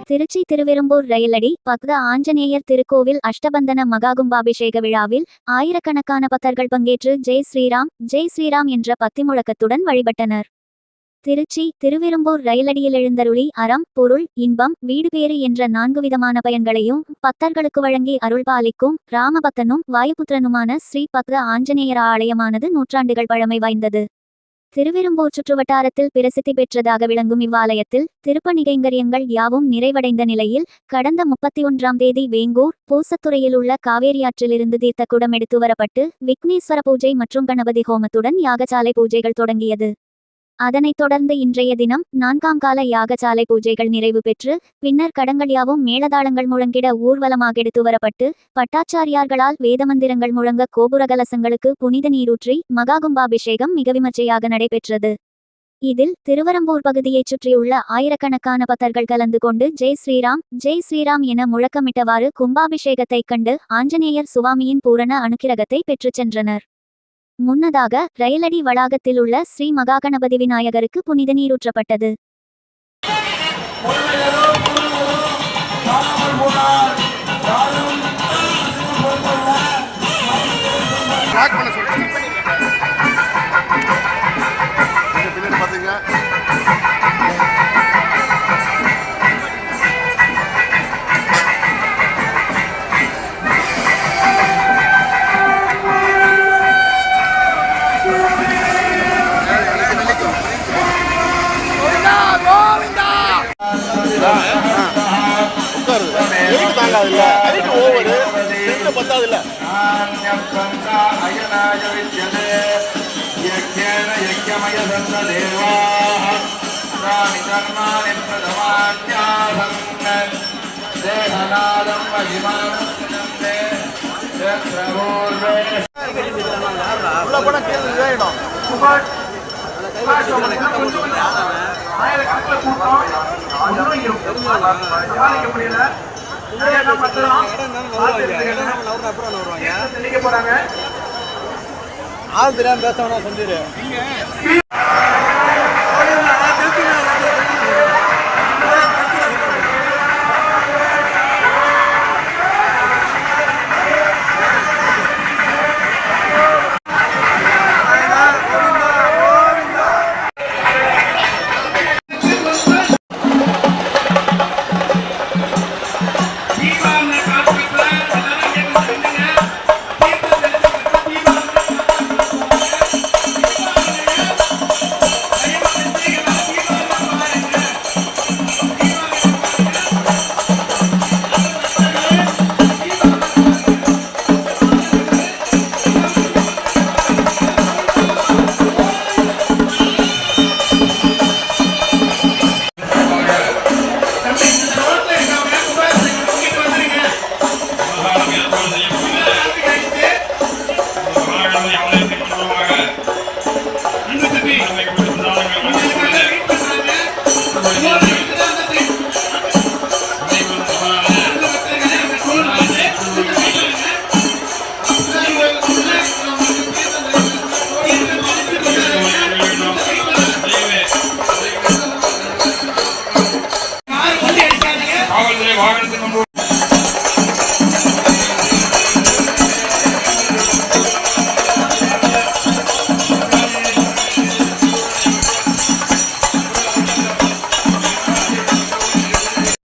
திருச்சி திருவெரும்பூர் ரயிலடி பக்த ஆஞ்சநேயர் திருக்கோவில் அஷ்டபந்தன மகாகும்பாபிஷேக விழாவில் ஆயிரக்கணக்கான பக்தர்கள் பங்கேற்று ஜெய் ஸ்ரீராம் என்ற பக்தி முழக்கத்துடன் வழிபட்டனர். திருச்சி திருவெரும்பூர் ரயிலடியில் எழுந்தருளி அறம், பொருள், இன்பம், வீடு பேறு என்ற 4 விதமான பயன்களையும் பக்தர்களுக்கு வழங்கி அருள்பாலிக்கும் ராமபக்தனும் வாயுபுத்திரனுமான ஸ்ரீ பக்த ஆஞ்சநேயர் ஆலயமானது நூற்றாண்டுகள் பழமை வாய்ந்தது. திருவெரும்பூர் சுற்றுவட்டாரத்தில் பிரசித்தி பெற்றதாக விளங்கும் இவ்வாலயத்தில் திருப்பணி கைங்கரியங்கள் யாவும் நிறைவடைந்த நிலையில் கடந்த 31ஆம் தேதி வேங்கூர் பூசத்துறையில் உள்ள காவேரியாற்றிலிருந்து தீர்த்த குடம் எடுத்து வரப்பட்டு விக்னேஸ்வர பூஜை மற்றும் கணபதி ஹோமத்துடன் யாகசாலை பூஜைகள் தொடங்கியது. அதனைத் தொடர்ந்து இன்றைய தினம் 4ஆம் கால யாகசாலை பூஜைகள் நிறைவு பெற்று பின்னர் கடங்கள் யாவும் மேளதாளங்கள் முழங்கிட ஊர்வலமாக எடுத்து வரப்பட்டு பட்டாச்சாரியார்களால் வேதமந்திரங்கள் முழங்க கோபுரகலசங்களுக்கு புனித நீரூற்றி மகாகும்பாபிஷேகம் மிக விமர்சையாக நடைபெற்றது. இதில் திருவரம்பூர் பகுதியைச் சுற்றியுள்ள ஆயிரக்கணக்கான பக்தர்கள் கலந்து கொண்டு ஜெய் ஸ்ரீராம் என முழக்கமிட்டவாறு கும்பாபிஷேகத்தைக் கண்டு ஆஞ்சநேயர் சுவாமியின் பூரண அனுக்கிரகத்தை பெற்றுச் சென்றனர். முன்னதாக ரயிலடி வளாகத்தில் உள்ள ஸ்ரீ மகாகணபதி விநாயகருக்கு புனித நீரூற்றப்பட்டது. ஆள் தெரியாம பேச வேணா சொல்லிடு.